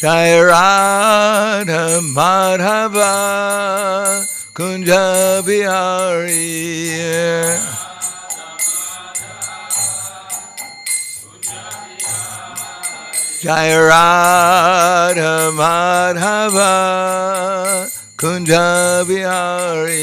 Jaya Radha Madhava Kunja Bihari Jaya Radha Madhava Kunja Bihari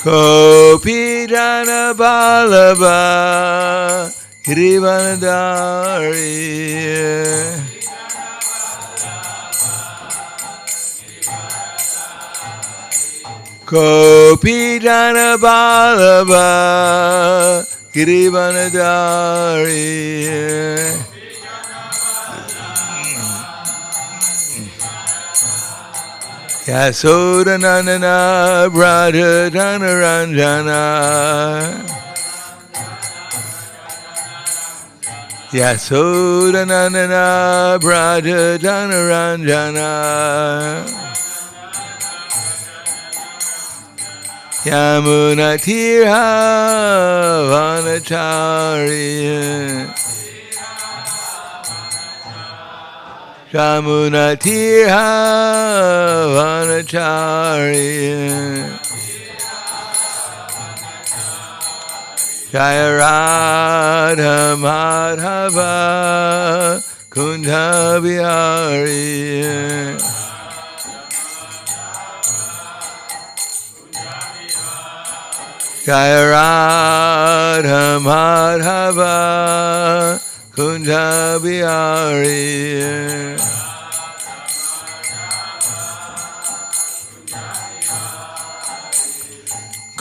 Gopi Jana Vallabha Girivanadari Gopi Jana Vallabha Girivanadari Yasodanandana Braja Janaranjana Yasodanandana Braja Janaranjana Yamuna Tirha Vanacharya Jamuna Tirha Vanacharya Jaya Radha Madhava Kunja Bihari Jaya Radha Madhava Kunja Bihari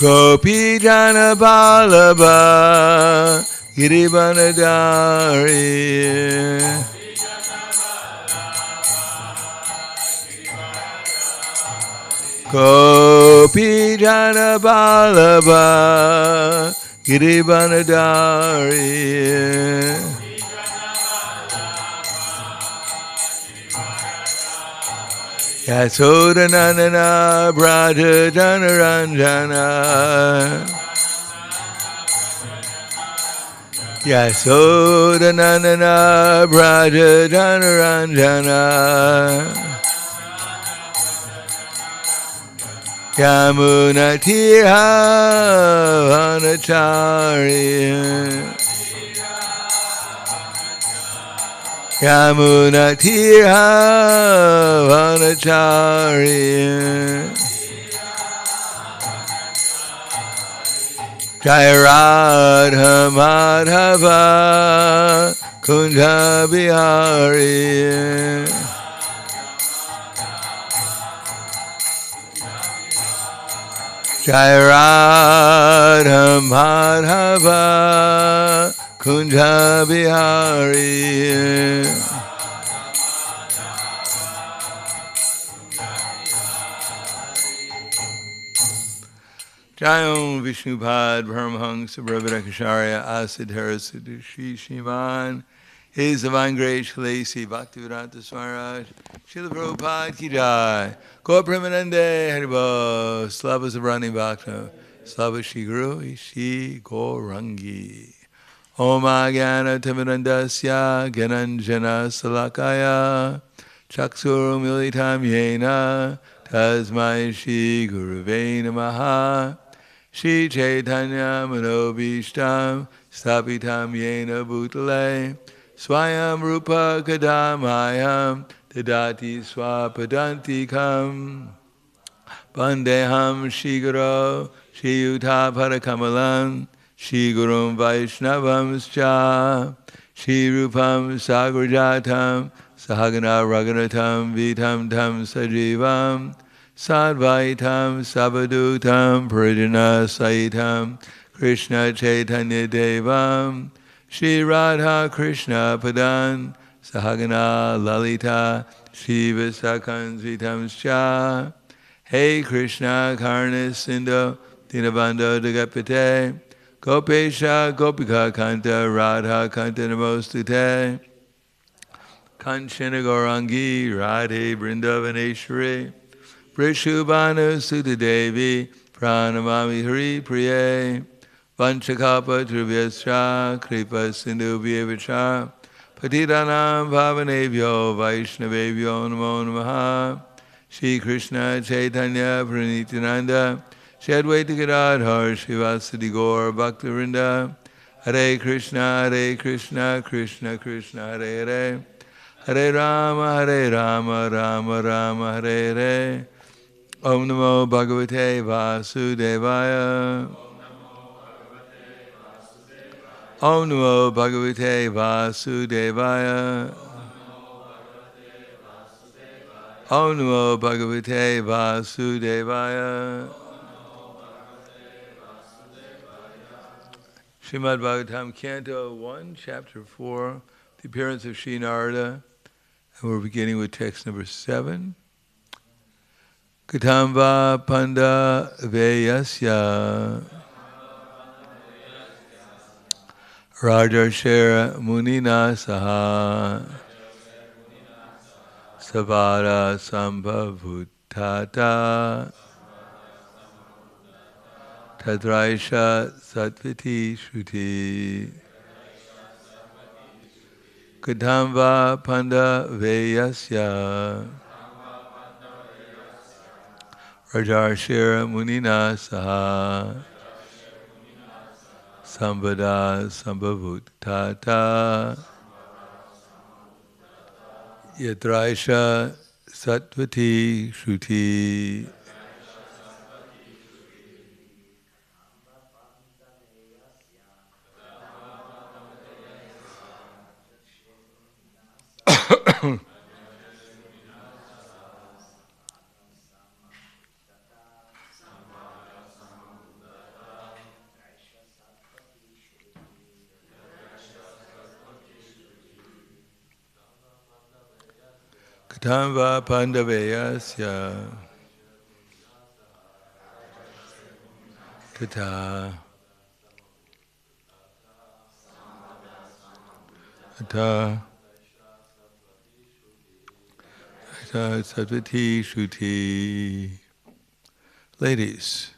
Gopi Jana Vallabha Girivanadari Gopi Jana Vallabha Girivanadari Yasodanandana Braja Janaranjana Yasodanandana Braja Janaranjana Yamuna Tirha Vanacharya Yamuna Tirha Vanacharya Jaya Radha Madhava Kunja Bihari Jaya Radha Madhava Kunja Bihari Jayam Vishnupad Paramahansa Brahmadakacharya Asadhara Siddhi Shivan His Divine Grace Shalasi Bhaktivedanta Swaraj Srila Prabhupada Ki Jai Gaur Premanande Haribo Slava Sabrani Bhakta Slava Shri Guru Ishi Gaurangi Om Agana Tamirandasya Gananjana Salakaya Chaksur Militam Yena Tasmai Shri Guruve Namaha Shri Chaitanya Manobishtam Stapitam Yena Bhutale Swayam Rupa Kadamayam Dadati Swapadantikam Vandeham Shri Guru Shri Yuta Parakamalam Shri Gurum Vaishnavamscha Shri Rupam Sagrajatam Sahagana Raghunatam Vitam Tam Sajivam Sadvaitam Sabadutam Prijana Saitam Krishna Chaitanya Devam Shri Radha Krishna Padan Sahagana Lalita Shiva Sakan Vitamscha Hey Krishna Karna Sindhu Dinabandho Dagapate Gopesha Gopika Kanta Radha Kanta Namostute Kanchana Gaurangi Radhe Vrindavaneshwari Vrishubhanu Sutta Devi Pranamami Hari Priye Vanchakapa Trivyascha Kripa Sindhu Vyevacha Patitanam Bhavanebhyo Vaishnavebhyo Namo Namaha Shri Krishna Chaitanya Pranityananda Shri Advaita Gadadhar Srivasadi Gaur Bhaktivinoda Hare Krishna Krishna Krishna Hare Hare Hare Rama Rama Rama Hare Hare Om Namo Bhagavate Vasudevaya Om Namo Bhagavate Vasudevaya Om Namo Bhagavate Vasudevaya Srimad Bhagavatam, Canto 1, Chapter 4, the appearance of Sri Narada, and we're beginning with text number 7. Katamba Panda Veyasya Rajarshera Munina Saha Savara Sambhavutata Tadraisha Satvati Shruti Kadamba Panda Veyasya Rajarshira Munina Saha Sambhada Sambhavutata Yatraisha Satvati Shruti Katamba Pandaveyasya Tata Tata Satvati Shruti. Ladies,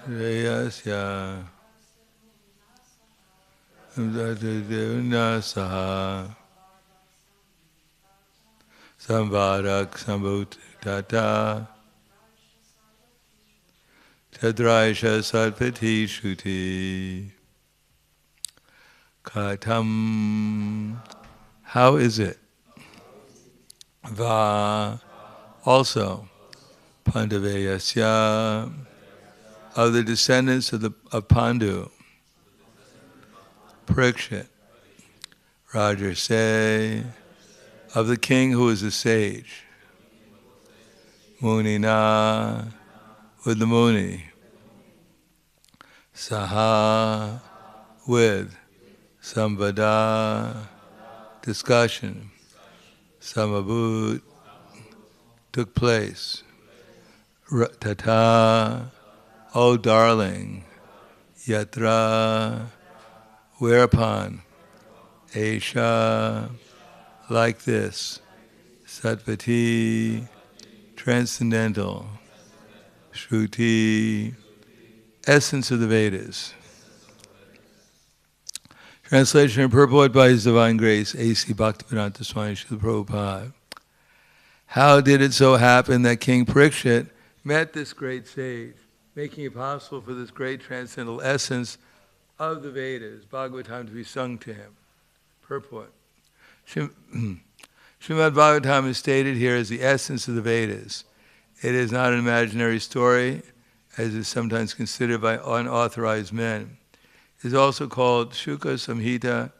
Veyasya Saha Samvadak Sambhutata Tadraisha Satvati Shruti. Katam, how is it? Va, also, Pandaveyasya, of the descendants of Pandu, Parikshit, Rajarse, of the king who is a sage, Munina, with the Muni, Saha, with, Samvada, discussion, Samabhut, took place, Tata, oh darling, Yatra, whereupon, Esha, like this, Satvati, transcendental, Shruti, essence of the Vedas. Translation and purport by His Divine Grace, A.C. Bhaktivedanta Swami Srila Prabhupada. How did it so happen that King Parikshit met this great sage, making it possible for this great transcendental essence of the Vedas, Bhagavatam, to be sung to him? Purport. Srimad Bhagavatam is stated here as the essence of the Vedas. It is not an imaginary story, as is sometimes considered by unauthorized men. It is also called Shuka Samhita,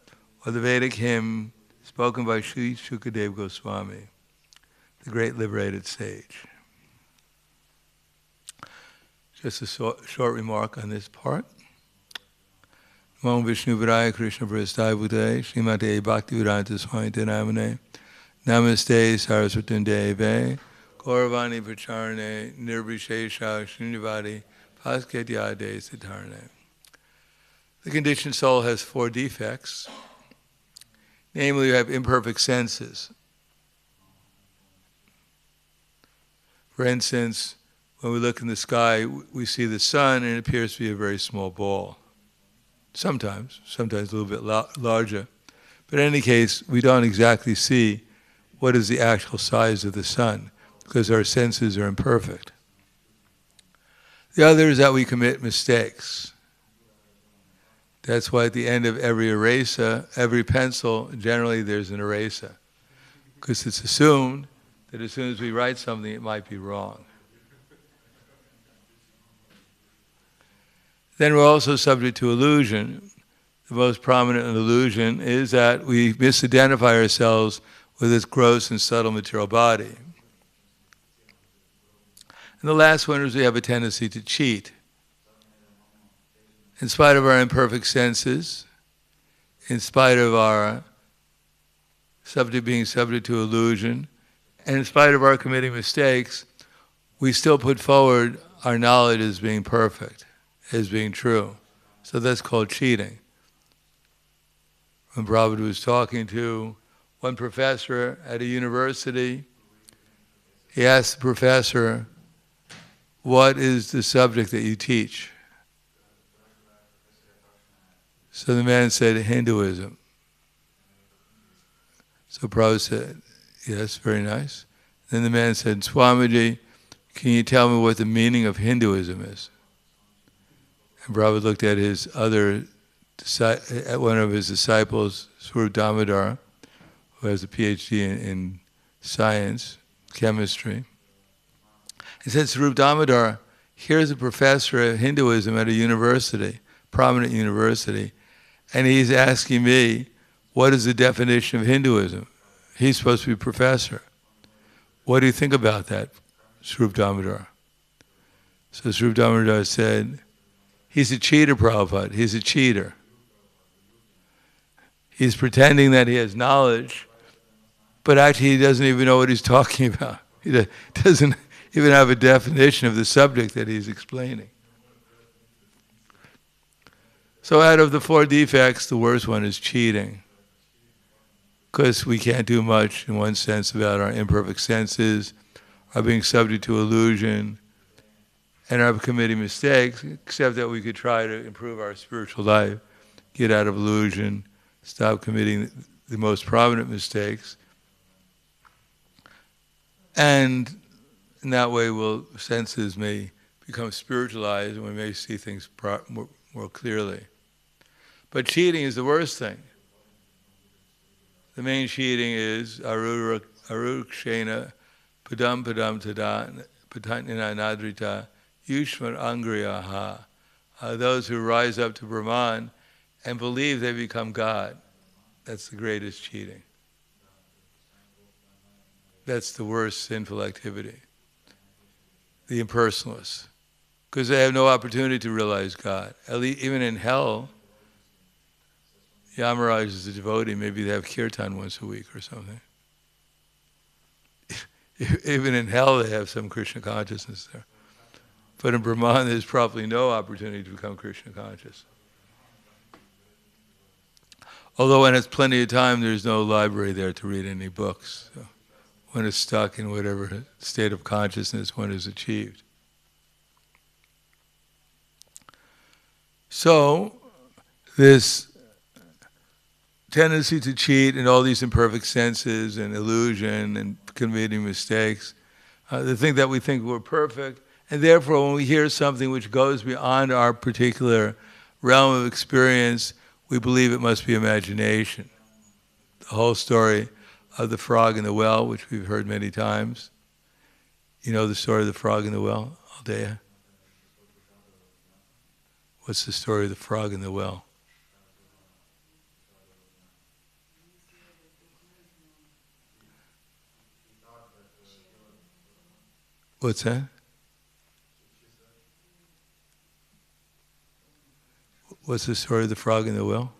or the Vedic hymn spoken by Sri Shukadev Goswami, the great liberated sage. Just a short remark on this part. Namo Vishnu Vidaya Krishna Prasthaya Bhutale Srimate Bhaktivedanta Swami Namane Namaste Saraswati Deve Gauravani Pacharane Nirbhishesha Shunyavadi Pasketyade Siddharane. The conditioned soul has 4 defects. Namely, you have imperfect senses. For instance, when we look in the sky, we see the sun and it appears to be a very small ball. Sometimes a little bit larger. But in any case, we don't exactly see what is the actual size of the sun because our senses are imperfect. The other is that we commit mistakes. That's why at the end of every eraser, every pencil, generally there's an eraser. Because it's assumed that as soon as we write something, it might be wrong. Then we're also subject to illusion. The most prominent illusion is that we misidentify ourselves with this gross and subtle material body. And the last one is we have a tendency to cheat. In spite of our imperfect senses, in spite of our being subject to illusion, and in spite of our committing mistakes, we still put forward our knowledge as being perfect, as being true. So that's called cheating. When Prabhupada was talking to one professor at a university, he asked the professor, "What is the subject that you teach?" So the man said, "Hinduism." So Prabhupada said, "Yes, very nice." Then the man said, "Swamiji, can you tell me what the meaning of Hinduism is?" And Prabhupada looked at at one of his disciples, Swarup Damodar, who has a PhD in science, chemistry. He said, "Swarup Damodar, here's a professor of Hinduism at a university, prominent university, and he's asking me, what is the definition of Hinduism? He's supposed to be a professor. What do you think about that, Swarup Damodar?" So Swarup Damodar said, "He's a cheater, Prabhupada. He's a cheater. He's pretending that he has knowledge, but actually he doesn't even know what he's talking about. He doesn't even have a definition of the subject that he's explaining." So out of the 4 defects, the worst one is cheating. Because we can't do much, in one sense, about our imperfect senses, our being subject to illusion, and our committing mistakes, except that we could try to improve our spiritual life, get out of illusion, stop committing the most prominent mistakes. And in that way, senses may become spiritualized and we may see things more clearly. But cheating is the worst thing. The main cheating is arukshena padam tada patanina nadrita yushman angriyaha. Those who rise up to Brahman and believe they become God. That's the greatest cheating. That's the worst sinful activity. The impersonalists. Because they have no opportunity to realize God. Even in hell, Yamaraj is a devotee, maybe they have kirtan once a week or something. Even in hell they have some Krishna consciousness there. But in Brahman there's probably no opportunity to become Krishna conscious. Although when it's plenty of time, there's no library there to read any books. So one is stuck in whatever state of consciousness one has achieved. So, this tendency to cheat and all these imperfect senses and illusion and committing mistakes, the thing that we think we're perfect, and therefore when we hear something which goes beyond our particular realm of experience, we believe it must be imagination. The whole story of the frog in the well, which we've heard many times. You know the story of the frog in the well, Aldea? What's the story of the frog in the well? What's that? What's the story of the frog in the well?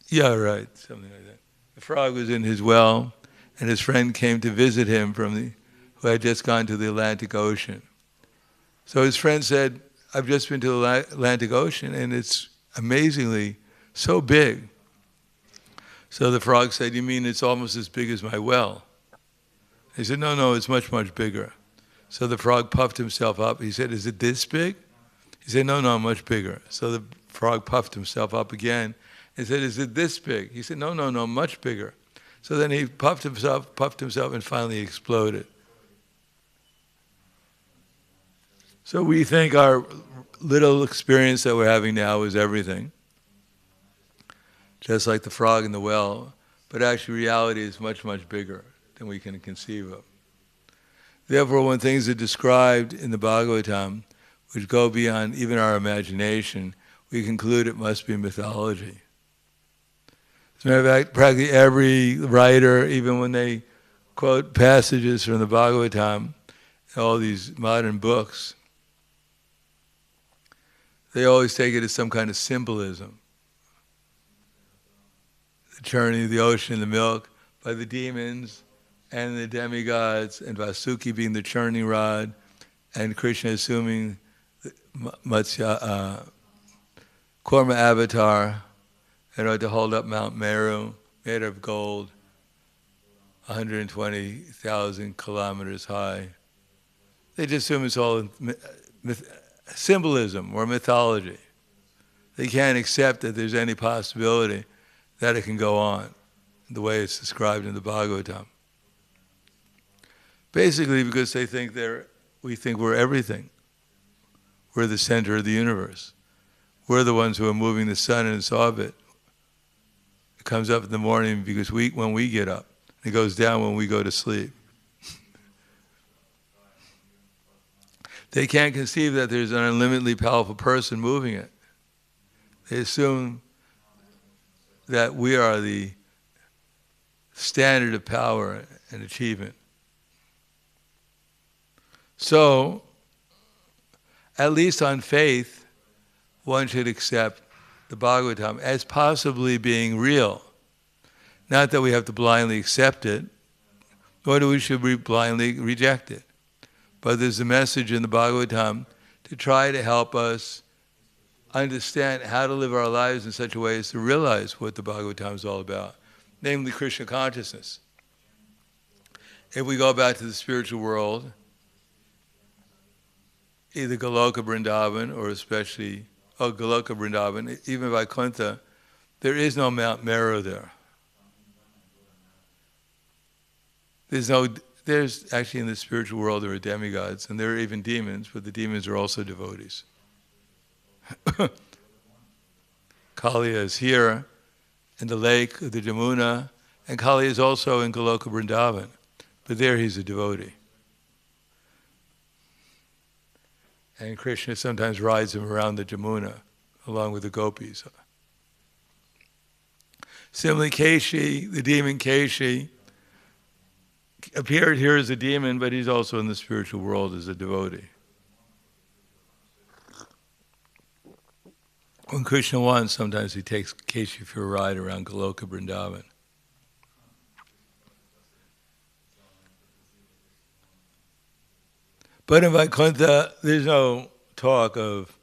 Yeah, right, something like that. The frog was in his well, and his friend came to visit him who had just gone to the Atlantic Ocean. So his friend said, I've just been to the Atlantic Ocean, and it's amazingly so big. So the frog said, you mean it's almost as big as my well? He said, no, it's much, much bigger. So the frog puffed himself up. He said, is it this big? He said, no, much bigger. So the frog puffed himself up again and said, is it this big? He said, no, much bigger. So then he puffed himself, and finally exploded. So we think our little experience that we're having now is everything, just like the frog in the well, but actually reality is much, much bigger than we can conceive of. Therefore, when things are described in the Bhagavatam, which go beyond even our imagination, we conclude it must be mythology. As a matter of fact, practically every writer, even when they quote passages from the Bhagavatam, all these modern books, they always take it as some kind of symbolism. The churning of the ocean and the milk by the demons and the demigods, and Vasuki being the churning rod, and Krishna assuming Matsya, Kurma avatar, to hold up Mount Meru, made of gold, 120,000 kilometers high. They just assume it's all symbolism or mythology. They can't accept that there's any possibility that it can go on the way it's described in the Bhagavatam. Basically because they think we think we're everything. We're the center of the universe. We're the ones who are moving the sun and its orbit. It comes up in the morning because when we get up. It goes down when we go to sleep. They can't conceive that there's an unlimitedly powerful person moving it. They assume that we are the standard of power and achievement. So, at least on faith, one should accept the Bhagavatam as possibly being real. Not that we have to blindly accept it, nor do we should blindly reject it. But there's a message in the Bhagavatam to try to help us understand how to live our lives in such a way as to realize what the Bhagavatam is all about, namely Krishna consciousness. If we go back to the spiritual world, either Goloka Vrindavan or especially Goloka Vrindavan, even Vaikuntha, there is no Mount Meru there. There's actually in the spiritual world there are demigods and there are even demons, but the demons are also devotees. Kali is here in the lake of the Jamuna, and Kali is also in Goloka Vrindavan, but there he's a devotee. And Krishna sometimes rides him around the Jamuna along with the gopis. Similarly, Keshi, the demon Keshi, appeared here as a demon, but he's also in the spiritual world as a devotee. When Krishna wants, sometimes he takes Keshi for a ride around Goloka Vrindavan. But in Vaikuntha, there's no talk of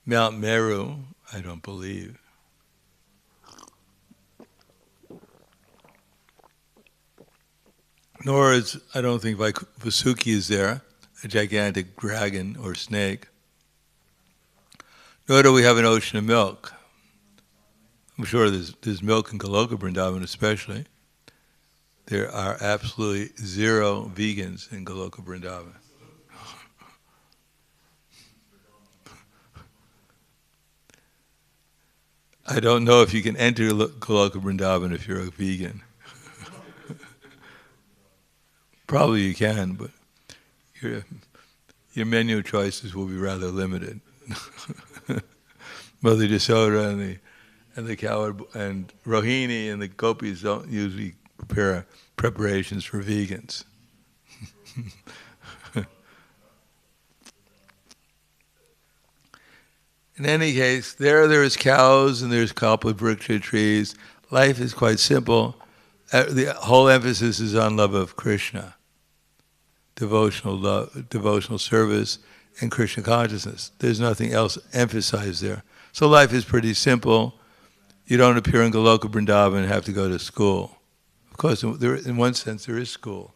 Mount Meru, I don't believe. Nor is, I don't think Vasuki is there, a gigantic dragon or snake. Nor do we have an ocean of milk. I'm sure there's milk in Goloka Vrindavan especially. There are absolutely zero vegans in Goloka Vrindavan. I don't know if you can enter Goloka Vrindavan if you're a vegan. Probably you can, but your menu choices will be rather limited. Mother Yasoda and the coward and Rohini and the gopis don't usually prepare preparations for vegans. In any case, there is cows and there's kalpavriksha trees, life is quite simple. The whole emphasis is on love of Krishna, devotional love, devotional service, and Krishna consciousness. There's nothing else emphasized there. So life is pretty simple. You don't appear in Goloka Vrindavan and have to go to school. Of course, in one sense, there is school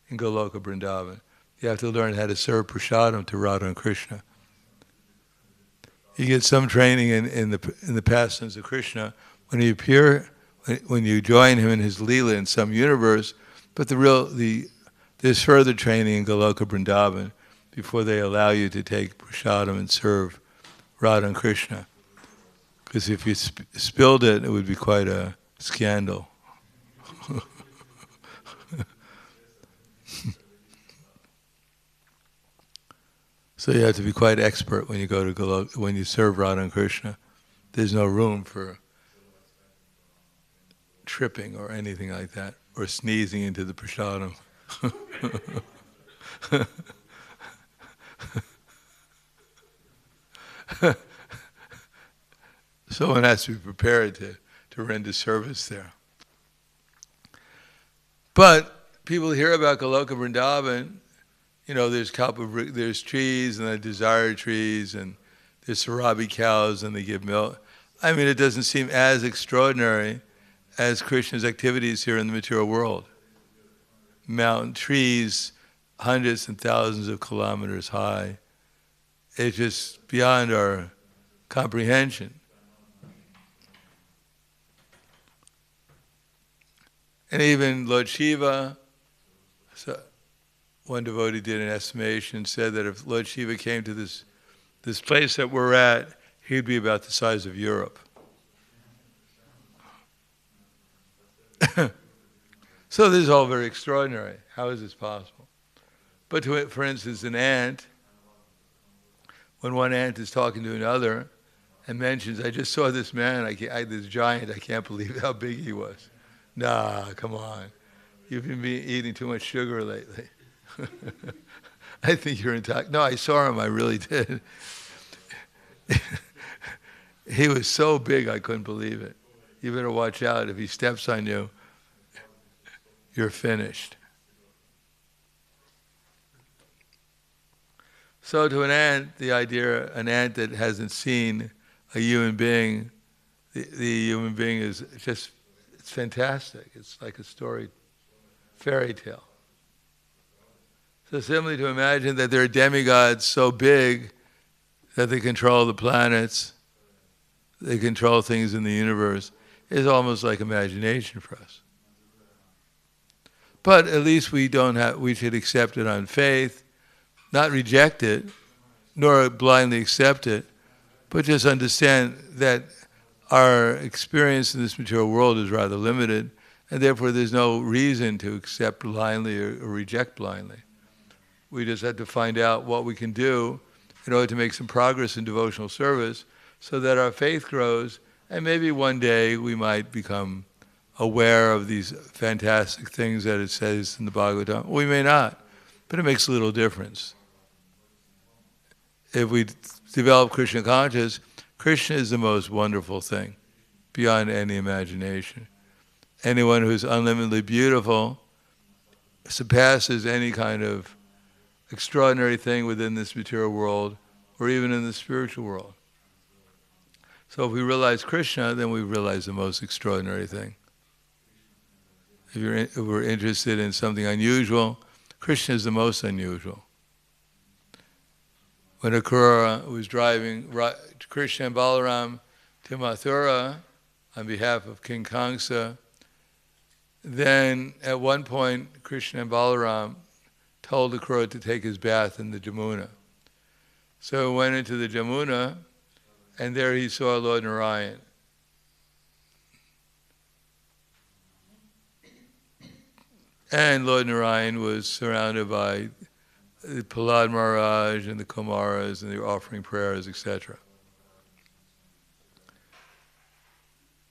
in Goloka Vrindavan. You have to learn how to serve prasadam to Radha and Krishna. You get some training in the pastimes of Krishna when you appear, when you join him in his Leela in some universe, but there's further training in Goloka Vrindavan before they allow you to take prasadam and serve Radha and Krishna. Because if you spilled it, it would be quite a scandal. So you have to be quite expert when you go to when you serve Radha and Krishna. There's no room for tripping or anything like that, or sneezing into the prasadam. So one has to be prepared to render service there. But people hear about Goloka Vrindavan. There's trees and the desire trees, and there's sarabi cows and they give milk. I mean, it doesn't seem as extraordinary as Krishna's activities here in the material world. Mountain trees, hundreds and thousands of kilometers high. It's just beyond our comprehension. And even Lord Shiva, one devotee did an estimation, said that if Lord Shiva came to this place that we're at, he'd be about the size of Europe. So this is all very extraordinary. How is this possible? But for instance, an ant, when one ant is talking to another and mentions, I just saw this man, this giant, I can't believe how big he was. Nah, come on. You've been eating too much sugar lately. I think you're intoxicated. No, I saw him, I really did. He was so big, I couldn't believe it. You better watch out. If he steps on you, you're finished. So to an ant, an ant that hasn't seen a human being, the human being is just, it's fantastic. It's like a fairy tale. So simply to imagine that there are demigods so big that they control the planets, they control things in the universe, is almost like imagination for us. But at least we should accept it on faith, not reject it, nor blindly accept it, but just understand that our experience in this material world is rather limited, and therefore there's no reason to accept blindly or reject blindly. We just have to find out what we can do in order to make some progress in devotional service so that our faith grows, and maybe one day we might become aware of these fantastic things that it says in the Bhagavatam. We may not, but it makes a little difference. If we develop Krishna consciousness, Krishna is the most wonderful thing, beyond any imagination. Anyone who's unlimitedly beautiful surpasses any kind of extraordinary thing within this material world, or even in the spiritual world. So if we realize Krishna, then we realize the most extraordinary thing. If we're interested in something unusual, Krishna is the most unusual. When Akrura was driving Krishna and Balaram to Mathura on behalf of King Kamsa, then at one point Krishna and Balaram told Akrura to take his bath in the Jamuna. So he went into the Jamuna, and there he saw Lord Narayan. And Lord Narayan was surrounded by the Prahlad Maharaj and the Kumaras, and they were offering prayers, etc.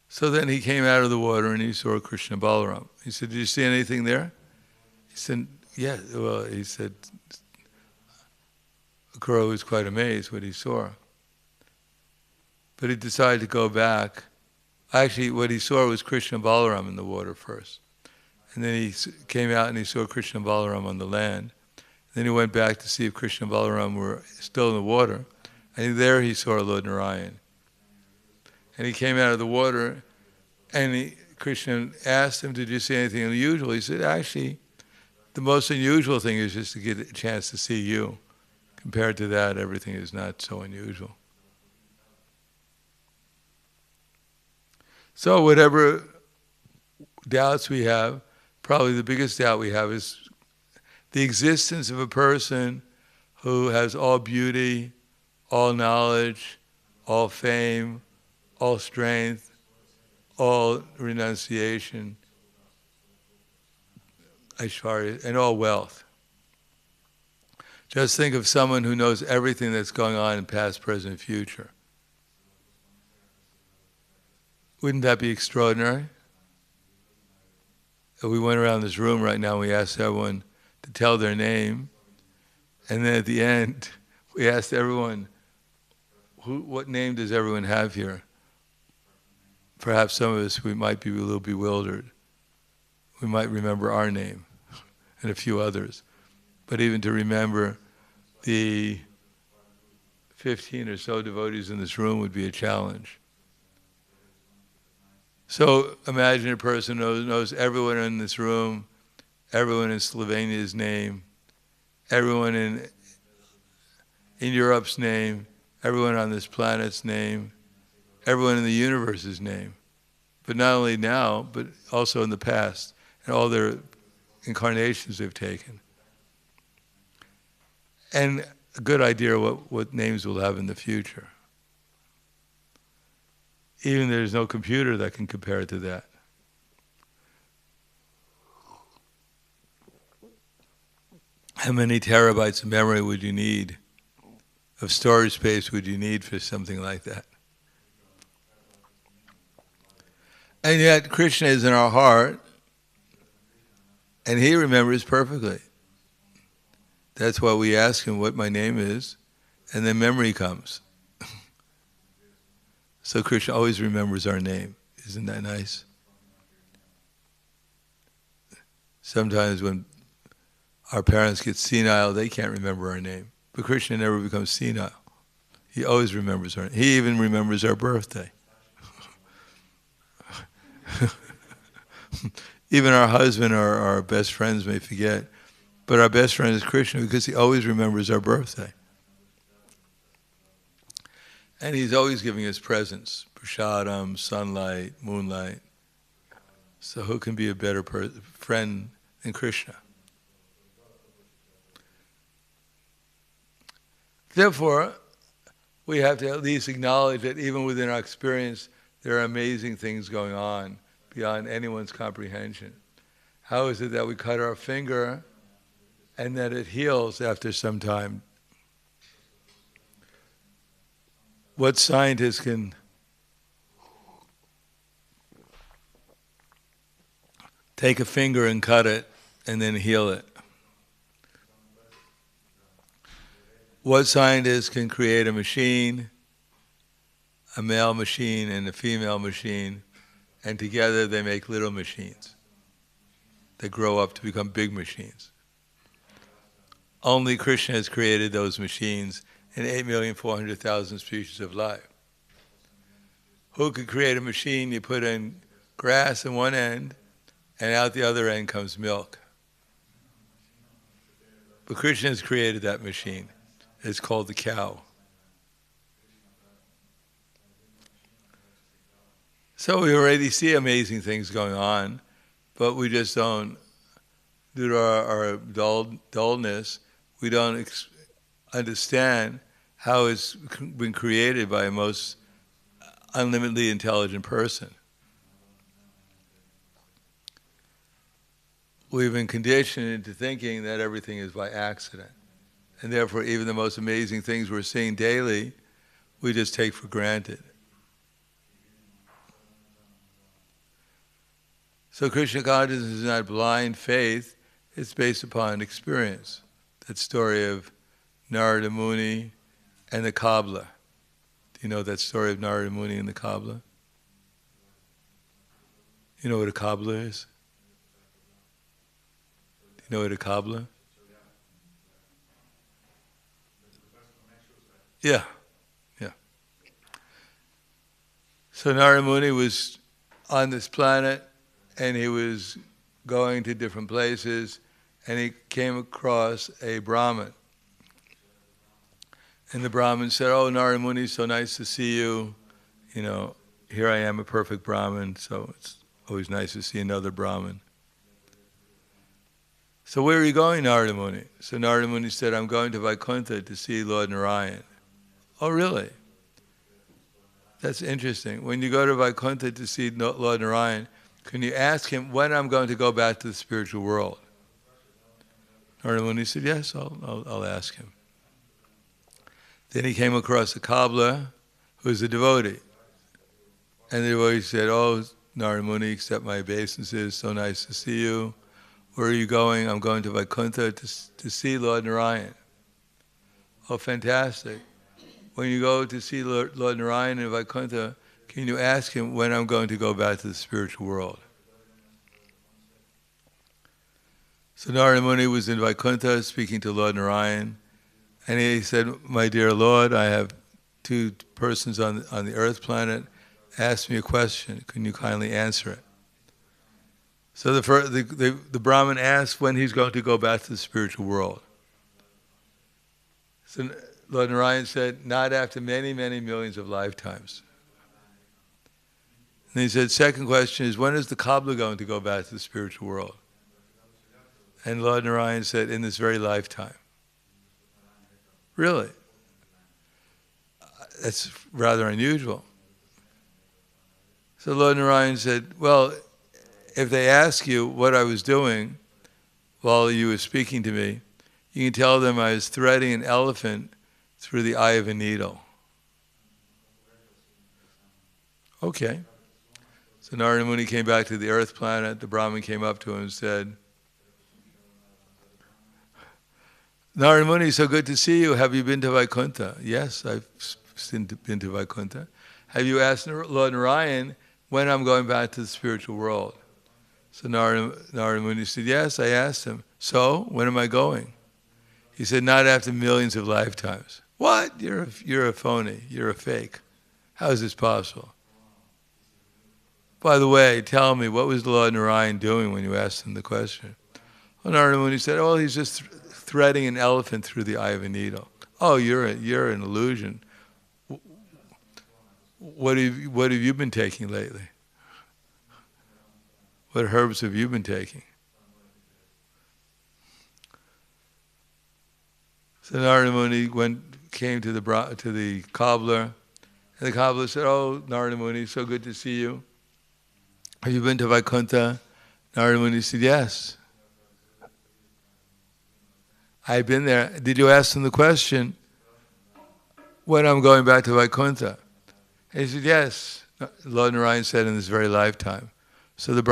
So then he came out of the water and he saw Krishna Balaram. He said, "Did you see anything there?" He said, "Yeah." Well, he said, Akrura was quite amazed what he saw. But he decided to go back. Actually, what he saw was Krishna and Balaram in the water first. And then he came out and he saw Krishna and Balaram on the land. Then he went back to see if Krishna and Balaram were still in the water. And there he saw Lord Narayan. And he came out of the water, and Krishna asked him, did you see anything unusual? He said, actually, the most unusual thing is just to get a chance to see you. Compared to that, everything is not so unusual. So whatever doubts we have, probably the biggest doubt we have is the existence of a person who has all beauty, all knowledge, all fame, all strength, all renunciation, Aishwarya, and all wealth. Just think of someone who knows everything that's going on in past, present, future. Wouldn't that be extraordinary? If we went around this room right now and we asked everyone to tell their name, and then at the end we asked everyone, what name does everyone have here? Perhaps some of us, we might be a little bewildered. We might remember our name and a few others. But even to remember the 15 or so devotees in this room would be a challenge. So imagine a person who knows everyone in this room, everyone in Slovenia's name, everyone in Europe's name, everyone on this planet's name, everyone in the universe's name. But not only now, but also in the past, and all their incarnations they've taken. And a good idea what names we'll have in the future. Even there's no computer that can compare it to that. How many terabytes of memory would you need, of storage space would you need for something like that? And yet Krishna is in our heart, and he remembers perfectly. That's why we ask him what my name is, and then memory comes. So Krishna always remembers our name. Isn't that nice? Sometimes when our parents get senile, they can't remember our name. But Krishna never becomes senile. He always remembers our name. He even remembers our birthday. Even our husband or our best friends may forget. But our best friend is Krishna because he always remembers our birthday. And he's always giving us presents, prasadam, sunlight, moonlight. So who can be a better friend than Krishna? Therefore, we have to at least acknowledge that even within our experience, there are amazing things going on beyond anyone's comprehension. How is it that we cut our finger and that it heals after some time? What scientists can take a finger and cut it and then heal it? What scientists can create a machine, a male machine and a female machine, and together they make little machines that grow up to become big machines? Only Krishna has created those machines in 8,400,000 species of life. Who could create a machine? You put in grass in one end, and out the other end comes milk. But Krishna has created that machine. It's called the cow. So we already see amazing things going on, but we just don't, due to our dullness, we don't understand how it's been created by a most unlimitedly intelligent person. We've been conditioned into thinking that everything is by accident. And therefore, even the most amazing things we're seeing daily, we just take for granted. So Krishna consciousness is not blind faith, it's based upon experience. That story of Narada Muni and the cobbler. Do you know that story of Narada Muni and the cobbler? You know what a cobbler is? Do you know what a cobbler? Yeah, yeah. So Narada Muni was on this planet, and he was going to different places, and he came across a Brahmin. And the Brahmin said, "Oh, Narada Muni, so nice to see you. You know, here I am, a perfect Brahmin, so it's always nice to see another Brahmin." "So where are you going, Narada Muni?" So Narada Muni said, "I'm going to Vaikuntha to see Lord Narayan." "Oh, really? That's interesting. When you go to Vaikuntha to see Lord Narayan, can you ask him when I'm going to go back to the spiritual world?" Narada Muni said, "Yes, I'll ask him." Then he came across a cobbler who was a devotee. And the devotee said, "Oh, Narada Muni, accept my obeisances, so nice to see you. Where are you going?" "I'm going to Vaikuntha to see Lord Narayan." "Oh, fantastic. When you go to see Lord Narayan in Vaikuntha, can you ask him when I'm going to go back to the spiritual world?" So Narada Muni was in Vaikuntha speaking to Lord Narayan, and he said, "My dear Lord, I have two persons on the earth planet asked me a question. Can you kindly answer it?" So the Brahmin asked when he's going to go back to the spiritual world. So Lord Narayan said, "Not after many, many millions of lifetimes." And he said, "Second question is, when is the cobbler going to go back to the spiritual world?" And Lord Narayan said, "In this very lifetime." "Really? That's rather unusual." So Lord Narayan said, "Well, if they ask you what I was doing while you were speaking to me, you can tell them I was threading an elephant through the eye of a needle." Okay. So Narada Muni came back to the earth planet. The Brahmin came up to him and said, "Narada Muni, so good to see you. Have you been to Vaikuntha?" "Yes, I've been to Vaikuntha." "Have you asked Lord Narayan when I'm going back to the spiritual world?" So Narada Muni said, "Yes, I asked him." "So, when am I going?" He said, "Not after millions of lifetimes." "What? You're a phony. You're a fake. How is this possible?" "By the way, tell me, what was Lord Narayan doing when you asked him the question?" Well, Narada Muni said, "Oh, he's just threading an elephant through the eye of a needle." "Oh, you're an illusion. What have you been taking lately? What herbs have you been taking?" So Narada Muni came to the cobbler, and the cobbler said, "Oh, Narada Muni, so good to see you. Have you been to Vaikuntha?" Narada Muni said, "Yes, I've been there." "Did you ask them the question, when I'm going back to Vaikuntha?" And he said, "Yes." Lord Narayan said, "In this very lifetime." So the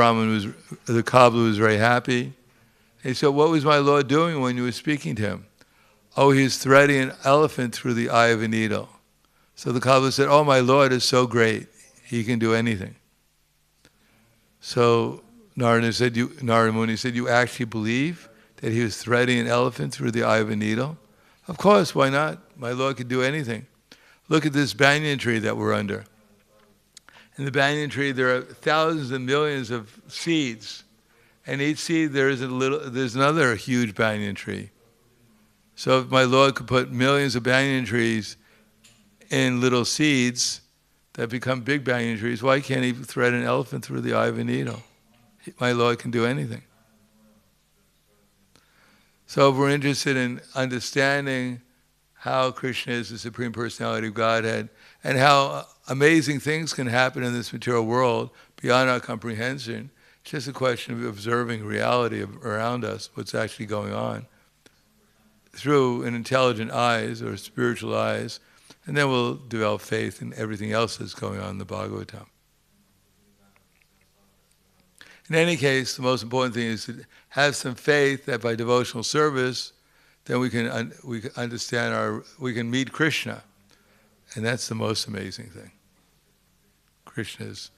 cobbler was very happy. He said, "What was my Lord doing when you were speaking to him?" "Oh, he's threading an elephant through the eye of a needle." So the cobbler said, "Oh, my Lord is so great. He can do anything." So Narada Muni said, "You actually believe that he was threading an elephant through the eye of a needle?" "Of course, why not? My Lord could do anything. Look at this banyan tree that we're under. In the banyan tree, there are thousands and millions of seeds. And each seed, there's another huge banyan tree. So if my Lord could put millions of banyan trees in little seeds that become big banyan trees, why can't he thread an elephant through the eye of a needle? My Lord can do anything." So if we're interested in understanding how Krishna is the Supreme Personality of Godhead, and how amazing things can happen in this material world beyond our comprehension, it's just a question of observing reality around us, what's actually going on, through an intelligent eyes or spiritual eyes, and then we'll develop faith in everything else that's going on in the Bhagavatam. In any case, the most important thing is to have some faith that by devotional service, then we can understand we can meet Krishna, and that's the most amazing thing. Krishna is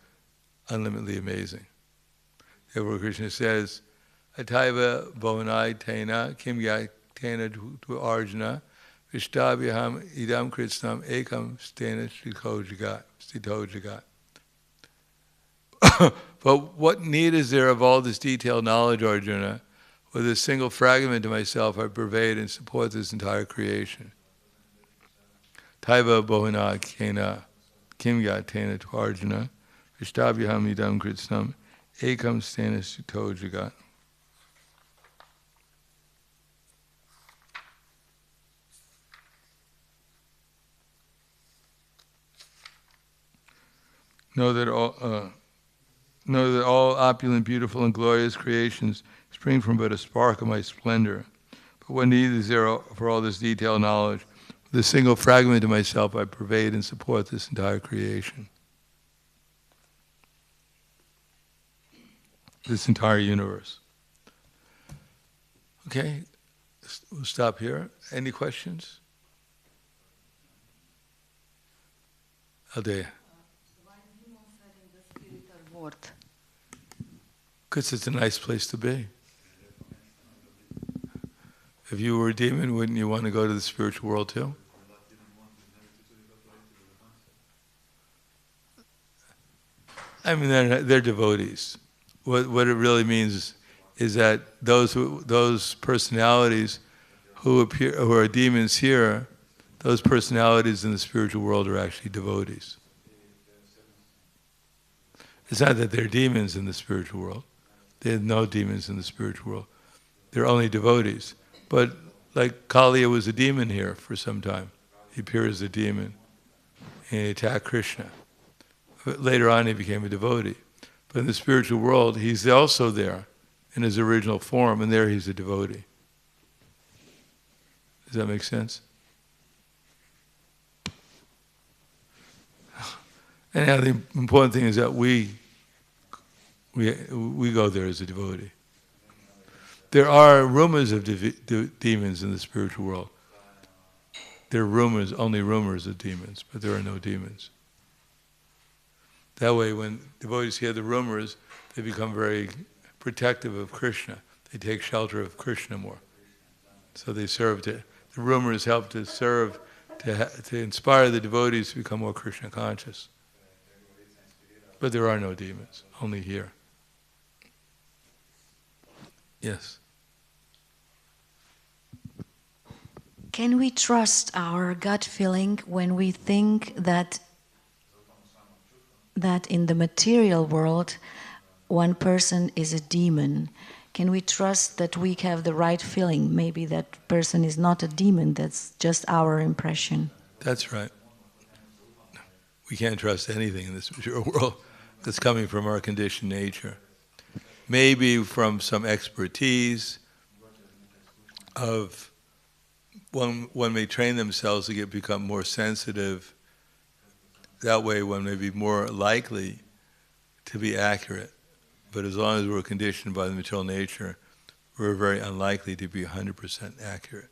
unlimitedly amazing. Therefore Krishna says, Ataiva bhavanai tena kim tena tu Arjuna vishtabhyaham idam krishnam ekam stena stito jagat. But what need is there of all this detailed knowledge, Arjuna? With a single fragment of myself, I pervade and support this entire creation. Taiva bhavana kena kim tena tu Arjuna vishtabhyaham idam krishnam ekam stena stito jagat. Know that all opulent, beautiful, and glorious creations spring from but a spark of my splendor. But what need is there for all this detailed knowledge? With a single fragment of myself, I pervade and support this entire creation. This entire universe. Okay, we'll stop here. Any questions? Aldea. Because it's a nice place to be. If you were a demon, wouldn't you want to go to the spiritual world too? I mean, they're devotees. What it really means is that those personalities who are demons here, those personalities in the spiritual world are actually devotees. It's not that they're demons in the spiritual world. There are no demons in the spiritual world. They're only devotees. But like Kaliya was a demon here for some time. He appeared as a demon and he attacked Krishna. But later on he became a devotee. But in the spiritual world, he's also there in his original form, and there he's a devotee. Does that make sense? Anyhow, the important thing is that we go there as a devotee. There are rumors of demons in the spiritual world. There are rumors, only rumors of demons, but there are no demons. That way, when devotees hear the rumors, they become very protective of Krishna. They take shelter of Krishna more. So they serve the rumors help to serve, to inspire the devotees to become more Krishna conscious. But there are no demons, only here. Yes. Can we trust our gut feeling when we think that in the material world one person is a demon? Can we trust that we have the right feeling? Maybe that person is not a demon, that's just our impression. That's right. We can't trust anything in this material world that's coming from our conditioned nature. Maybe from some expertise of one may train themselves to become more sensitive. That way one may be more likely to be accurate. But as long as we're conditioned by the material nature, we're very unlikely to be 100% accurate.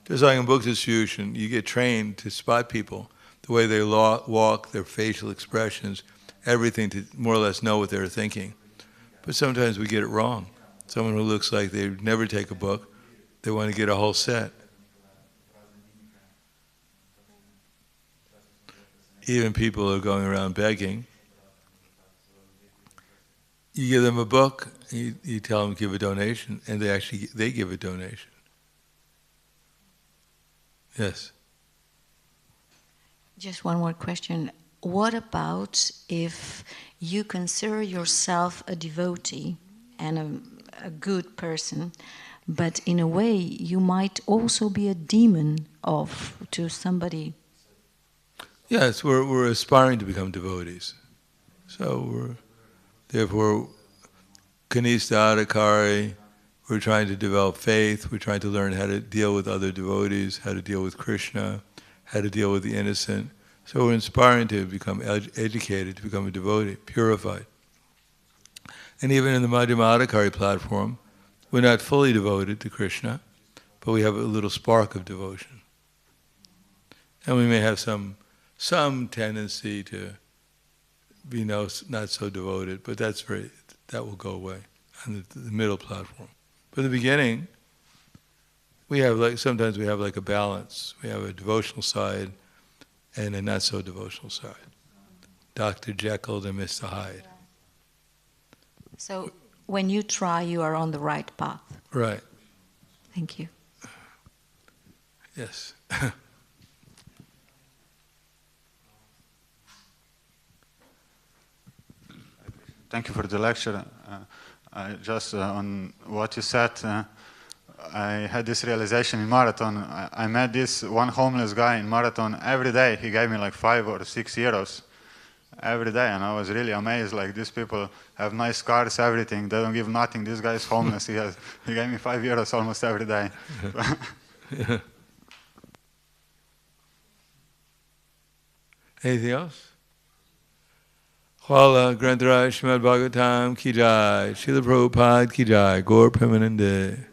Just like in book distribution, you get trained to spot people, the way they walk, their facial expressions, everything, to more or less know what they're thinking. But sometimes we get it wrong. Someone who looks like they never take a book, they want to get a whole set. Even people who are going around begging, you give them a book, you tell them to give a donation, and they give a donation. Yes? Just one more question. What about if you consider yourself a devotee and a good person, but in a way you might also be a demon to somebody? Yes, we're aspiring to become devotees. So therefore, kanista adhikari, we're trying to develop faith, we're trying to learn how to deal with other devotees, how to deal with Krishna, how to deal with the innocent. So we're inspiring to become educated, to become a devotee, purified. And even in the Madhyama Adhikari platform, we're not fully devoted to Krishna, but we have a little spark of devotion. And we may have some tendency to be not so devoted, but that's that will go away on the middle platform. But in the beginning, we have sometimes we have like a balance. We have a devotional side and a not so devotional side. Dr. Jekyll and Mr. Hyde. So when you try, you are on the right path. Right. Thank you. Yes. Thank you for the lecture. Just on what you said, I had this realization in Marathon. I met this one homeless guy in Marathon every day. He gave me like 5 or 6 euros every day, and I was really amazed. Like, these people have nice cars, everything. They don't give nothing. This guy is homeless. He gave me 5 euros almost every day. Yeah. Anything else? Hvala Grantaraj Srimad Bhagavatam ki jai, Srila Prabhupada ki jai, Gaur Premanande.